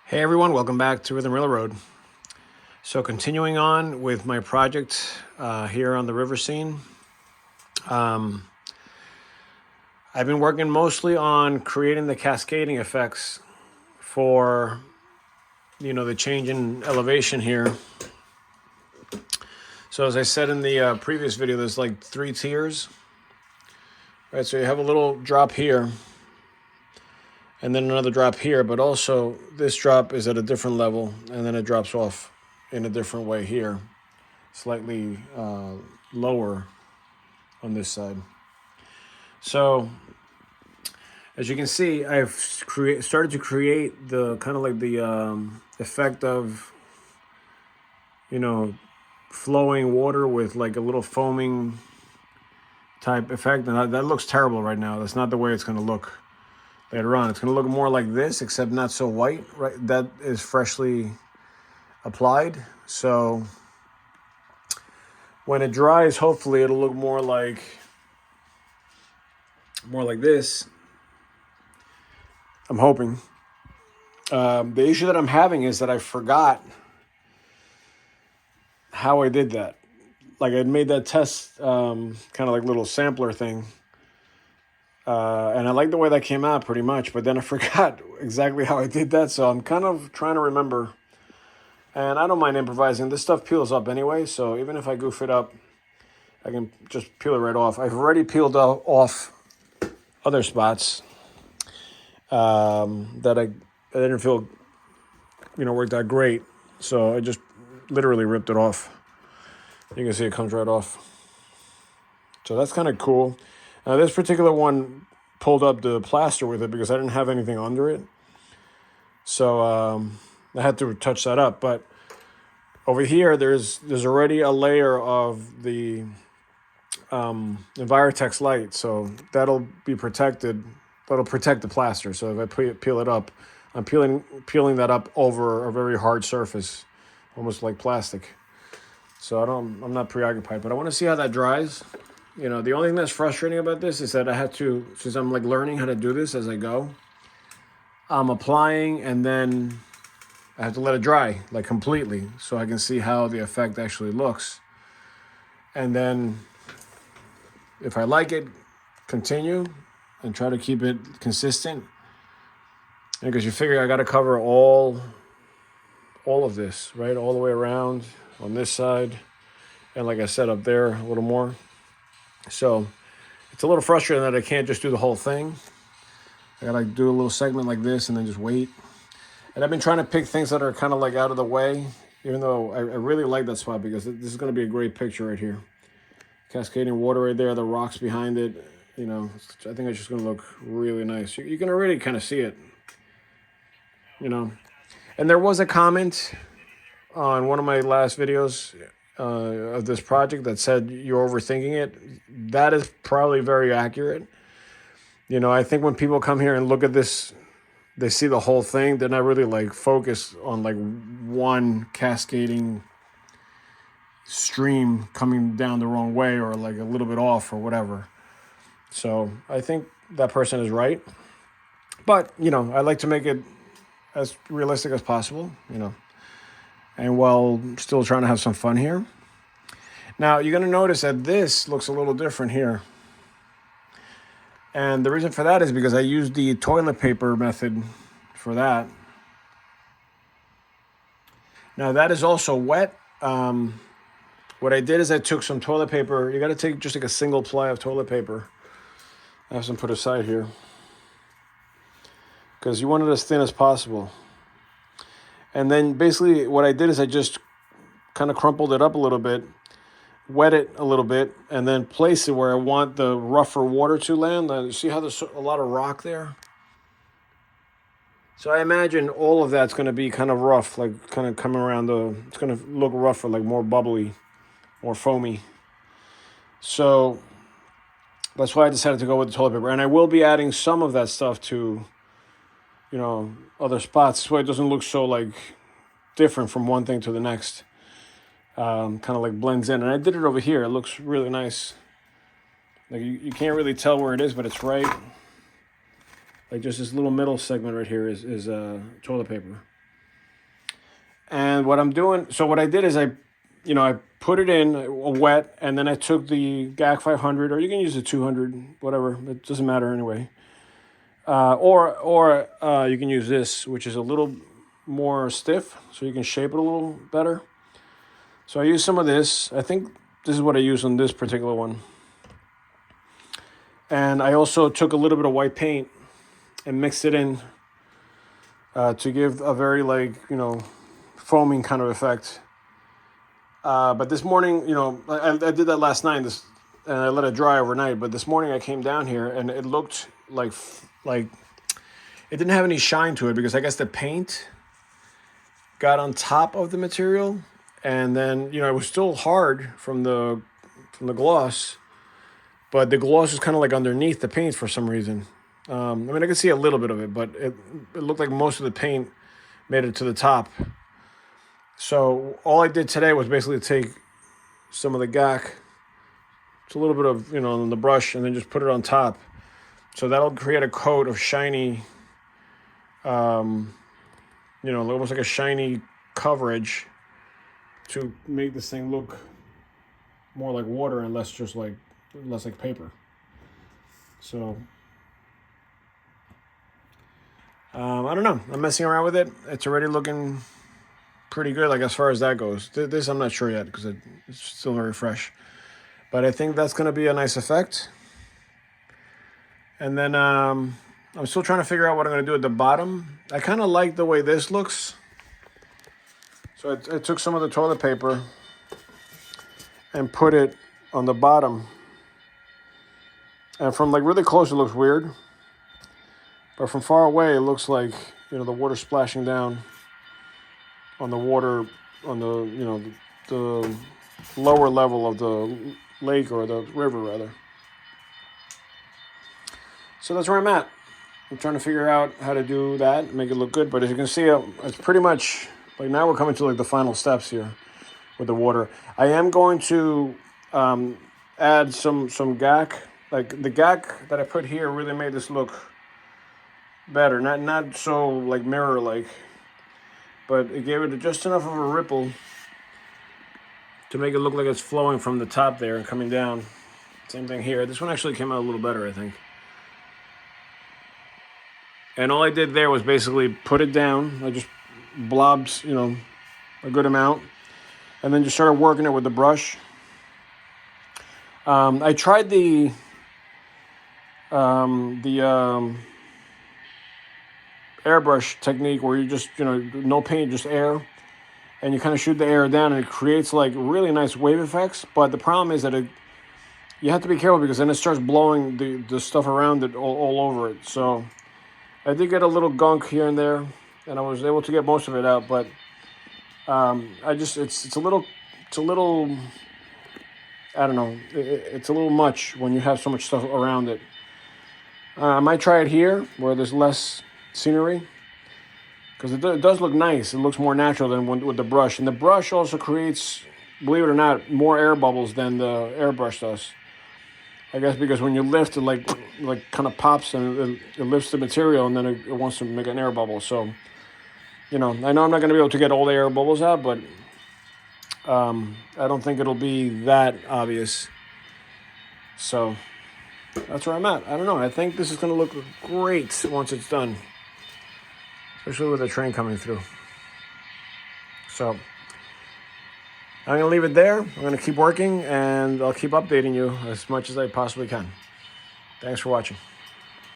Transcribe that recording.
Hey everyone, welcome back to Rhythm Railroad. So continuing on with my project here on the river scene, I've been working mostly on creating the cascading effects for, the change in elevation here. So as I said in the previous video, there's like 3 tiers, right? So you have a little drop here, and then another drop here, but also this drop is at a different level, and then it drops off in a different way here, slightly lower on this side. So as you can see, I've started to create the kind of like the effect of, flowing water with like a little foaming type effect. And that looks terrible right now. That's not the way it's going to look later on. It's going to look more like this, except not so white, right? That is freshly applied. So when it dries, hopefully it'll look more like this. I'm hoping. The issue that I'm having is that I forgot how I did that. Like I made that test kind of like little sampler thing. And I like the way that came out pretty much, but then I forgot exactly how I did that. So I'm kind of trying to remember. And I don't mind improvising. This stuff peels up anyway. So even if I goof it up, I can just peel it right off. I've already peeled off other spots that I didn't feel, worked out great. So I just literally ripped it off. You can see it comes right off. So that's kind of cool. This particular one pulled up the plaster with it because I didn't have anything under it. So I had to touch that up. But over here, there's already a layer of the Envirotex light. So that'll be protected. That'll protect the plaster. So if I peel it up, I'm peeling that up over a very hard surface, almost like plastic. So I'm not preoccupied, but I want to see how that dries. The only thing that's frustrating about this is that I have to, since I'm like learning how to do this as I go, I'm applying and then I have to let it dry like completely so I can see how the effect actually looks. And then if I like it, continue and try to keep it consistent. Because you figure I got to cover all of this, right? All the way around on this side. And like I said, up there a little more. So it's a little frustrating that I can't just do the whole thing. I gotta do a little segment like this and then just wait. And I've been trying to pick things that are kind of like out of the way, even though I really like that spot because this is gonna be a great picture right here. Cascading water right there, the rocks behind it. I think it's just gonna look really nice. You can already kind of see it, And there was a comment on one of my last videos of this project that said you're overthinking it. That is probably very accurate. I think when people come here and look at this, they see the whole thing. They're not really like focused on like one cascading stream coming down the wrong way or like a little bit off or whatever. So I think that person is right. But, I like to make it as realistic as possible, and while still trying to have some fun here. Now, you're going to notice that this looks a little different here. And the reason for that is because I used the toilet paper method for that. Now, that is also wet. What I did is I took some toilet paper. You got to take just like a single ply of toilet paper. I have some put aside here. Because you want it as thin as possible. And then basically what I did is I just kind of crumpled it up a little bit, wet it a little bit, and then place it where I want the rougher water to land. See how there's a lot of rock there? So I imagine all of that's going to be kind of rough, like kind of coming around it's going to look rougher, like more bubbly, more foamy. So that's why I decided to go with the toilet paper. And I will be adding some of that stuff to, other spots, so it doesn't look so like different from one thing to the next. Kind of like blends in. And I did it over here. It looks really nice. Like you can't really tell where it is, but it's right. Like just this little middle segment right here is toilet paper. And what I'm doing, so what I did is I put it in wet, and then I took the GAC 500, or you can use the 200, whatever. It doesn't matter anyway. Or you can use this, which is a little more stiff, so you can shape it a little better. So I use some of this. I think this is what I use on this particular one. And I also took a little bit of white paint and mixed it in to give a very foaming kind of effect. But this morning, I did that last night, and I let it dry overnight. But this morning I came down here and it looked like it didn't have any shine to it, because I guess the paint got on top of the material, and then it was still hard from the gloss, but the gloss was kind of like underneath the paint for some reason. I mean, I could see a little bit of it, but it looked like most of the paint made it to the top. So all I did today was basically take some of the GAC, it's a little bit of, on the brush, and then just put it on top. So that'll create a coat of shiny, almost like a shiny coverage to make this thing look more like water and less like paper. So I don't know. I'm messing around with it. It's already looking pretty good, like as far as that goes. This I'm not sure yet, because it's still very fresh. But I think that's going to be a nice effect. And then I'm still trying to figure out what I'm going to do at the bottom. I kind of like the way this looks. So I took some of the toilet paper and put it on the bottom. And from really close it looks weird. But from far away it looks like, the water splashing down on the water, on the lower level of the lake, or the river rather. So that's where I'm at. I'm trying to figure out how to do that, make it look good. But as you can see, it's pretty much now we're coming to the final steps here with the water. I am going to add some GAC. Like the GAC that I put here really made this look better. Not so mirror like, but it gave it just enough of a ripple to make it look like it's flowing from the top there and coming down. Same thing here. This one actually came out a little better, I think. And all I did there was basically put it down. I just blobbed, a good amount, and then just started working it with the brush. I tried the airbrush technique, where you just, no paint, just air, and you kind of shoot the air down, and it creates really nice wave effects. But the problem is that you have to be careful, because then it starts blowing the stuff around it all over it. So I did get a little gunk here and there, and I was able to get most of it out. But it's a little, I don't know, it's a little much when you have so much stuff around it. I might try it here where there's less scenery, because it does look nice. It looks more natural than with the brush. And the brush also creates, believe it or not, more air bubbles than the airbrush does. I guess because when you lift it, like kind of pops, and it lifts the material, and then it wants to make an air bubble. So, I know I'm not going to be able to get all the air bubbles out, but I don't think it'll be that obvious. So that's where I'm at. I don't know. I think this is going to look great once it's done, especially with the train coming through. So I'm going to leave it there. I'm going to keep working, and I'll keep updating you as much as I possibly can. Thanks for watching.